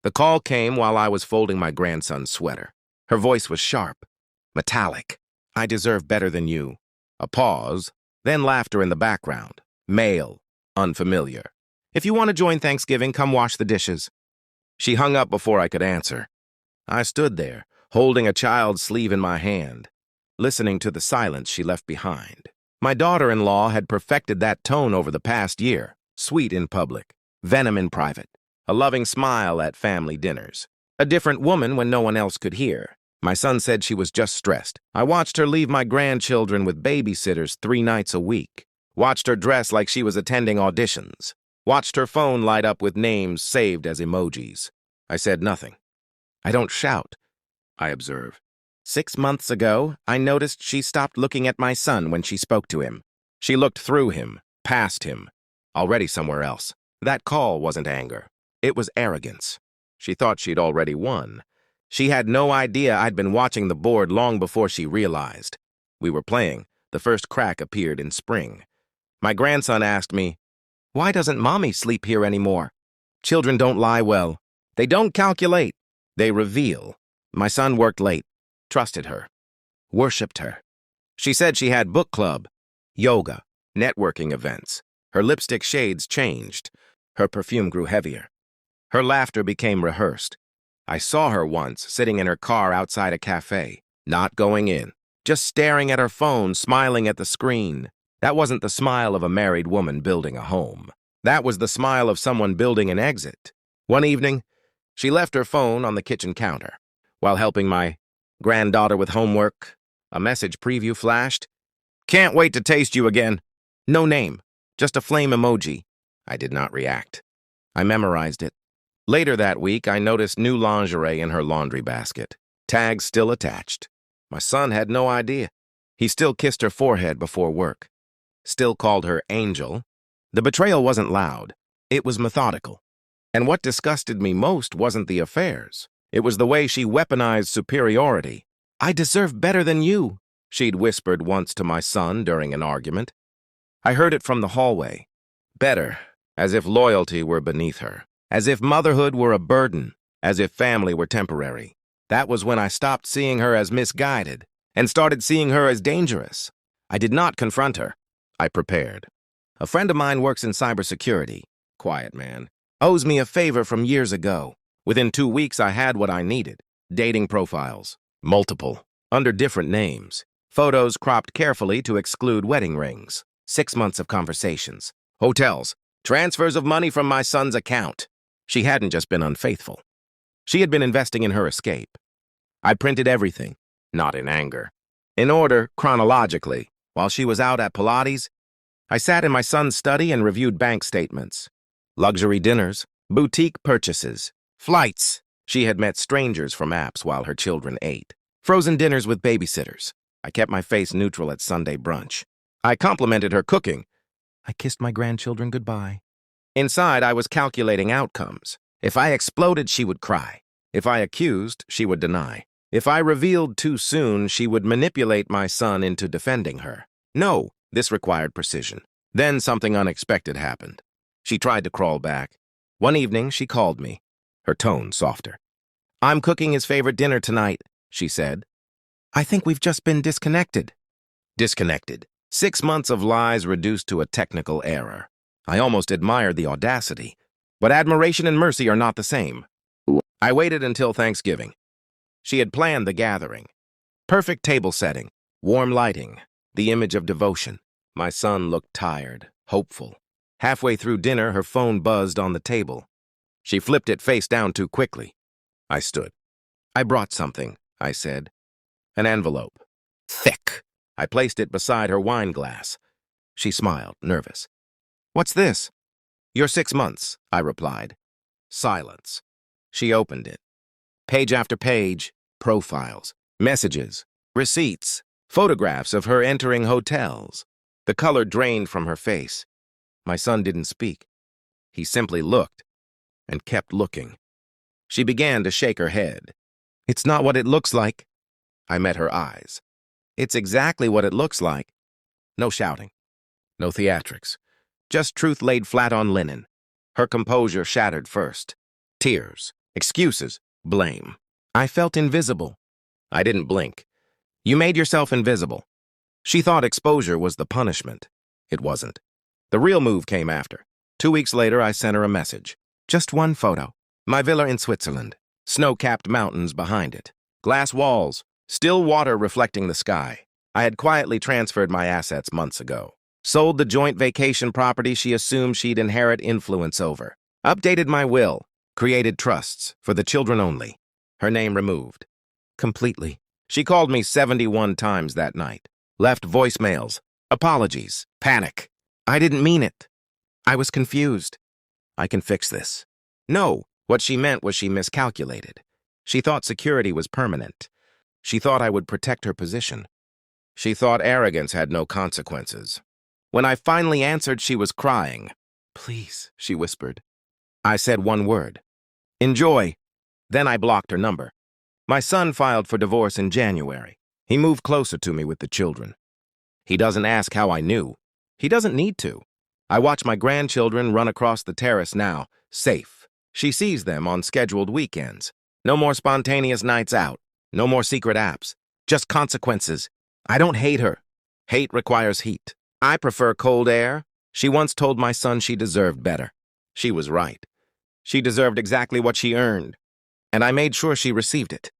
The call came while I was folding my grandson's sweater. Her voice was sharp, metallic. I deserve better than you. A pause, then laughter in the background. Male, unfamiliar. If you want to join Thanksgiving, come wash the dishes. She hung up before I could answer. I stood there, holding a child's sleeve in my hand, listening to the silence she left behind. My daughter-in-law had perfected that tone over the past year, sweet in public, venom in private, a loving smile at family dinners. A different woman when no one else could hear. My son said she was just stressed. I watched her leave my grandchildren with babysitters 3 nights a week, watched her dress like she was attending auditions, watched her phone light up with names saved as emojis. I said nothing. I don't shout, I observe. 6 months ago, I noticed she stopped looking at my son when she spoke to him. She looked through him, past him, already somewhere else. That call wasn't anger. It was arrogance. She thought she'd already won. She had no idea I'd been watching the board long before she realized. We were playing. The first crack appeared in spring. My grandson asked me, "Why doesn't Mommy sleep here anymore?" Children don't lie well. They don't calculate. They reveal. My son worked late, trusted her, worshipped her. She said she had book club, yoga, networking events. Her lipstick shades changed. Her perfume grew heavier. Her laughter became rehearsed. I saw her once sitting in her car outside a cafe, not going in, just staring at her phone, smiling at the screen. That wasn't the smile of a married woman building a home. That was the smile of someone building an exit. One evening, she left her phone on the kitchen counter. While helping my granddaughter with homework, a message preview flashed. "Can't wait to taste you again." No name, just a flame emoji. I did not react. I memorized it. Later that week, I noticed new lingerie in her laundry basket, tags still attached. My son had no idea. He still kissed her forehead before work, still called her Angel. The betrayal wasn't loud. It was methodical. And what disgusted me most wasn't the affairs. It was the way she weaponized superiority. "I deserve better than you," she'd whispered once to my son during an argument. I heard it from the hallway. Better, as if loyalty were beneath her. As if motherhood were a burden, as if family were temporary. That was when I stopped seeing her as misguided and started seeing her as dangerous. I did not confront her. I prepared. A friend of mine works in cybersecurity, quiet man, owes me a favor from years ago. Within 2 weeks, I had what I needed. Dating profiles, multiple, under different names. Photos cropped carefully to exclude wedding rings. 6 months of conversations. Hotels, transfers of money from my son's account. She hadn't just been unfaithful. She had been investing in her escape. I printed everything, not in anger. In order, chronologically, while she was out at Pilates, I sat in my son's study and reviewed bank statements. Luxury dinners, boutique purchases, flights. She had met strangers from apps while her children ate. Frozen dinners with babysitters. I kept my face neutral at Sunday brunch. I complimented her cooking. I kissed my grandchildren goodbye. Inside, I was calculating outcomes. If I exploded, she would cry. If I accused, she would deny. If I revealed too soon, she would manipulate my son into defending her. No, this required precision. Then something unexpected happened. She tried to crawl back. One evening, she called me, her tone softer. "I'm cooking his favorite dinner tonight," she said. "I think we've just been disconnected." Disconnected. 6 months of lies reduced to a technical error. I almost admired the audacity, but admiration and mercy are not the same. I waited until Thanksgiving. She had planned the gathering. Perfect table setting, warm lighting, the image of devotion. My son looked tired, hopeful. Halfway through dinner, her phone buzzed on the table. She flipped it face down too quickly. I stood. "I brought something," I said. An envelope. Thick. I placed it beside her wine glass. She smiled, nervous. "What's this?" "Your 6 months," I replied. Silence. She opened it. Page after page, profiles, messages, receipts, photographs of her entering hotels. The color drained from her face. My son didn't speak. He simply looked and kept looking. She began to shake her head. "It's not what it looks like." I met her eyes. "It's exactly what it looks like." No shouting. No theatrics. Just truth laid flat on linen. Her composure shattered first. Tears. Excuses. Blame. I felt invisible. I didn't blink. You made yourself invisible. She thought exposure was the punishment. It wasn't. The real move came after. 2 weeks later, I sent her a message. Just one photo. My villa in Switzerland. Snow-capped mountains behind it. Glass walls. Still water reflecting the sky. I had quietly transferred my assets months ago. Sold the joint vacation property she assumed she'd inherit influence over. Updated my will. Created trusts for the children only. Her name removed. Completely. She called me 71 times that night. Left voicemails. Apologies. Panic. I didn't mean it. I was confused. I can fix this. No, what she meant was she miscalculated. She thought security was permanent. She thought I would protect her position. She thought arrogance had no consequences. When I finally answered, she was crying. Please, she whispered. I said one word. Enjoy. Then I blocked her number. My son filed for divorce in January. He moved closer to me with the children. He doesn't ask how I knew. He doesn't need to. I watch my grandchildren run across the terrace now, safe. She sees them on scheduled weekends. No more spontaneous nights out. No more secret apps. Just consequences. I don't hate her. Hate requires heat. I prefer cold air. She once told my son she deserved better. She was right. She deserved exactly what she earned. And I made sure she received it.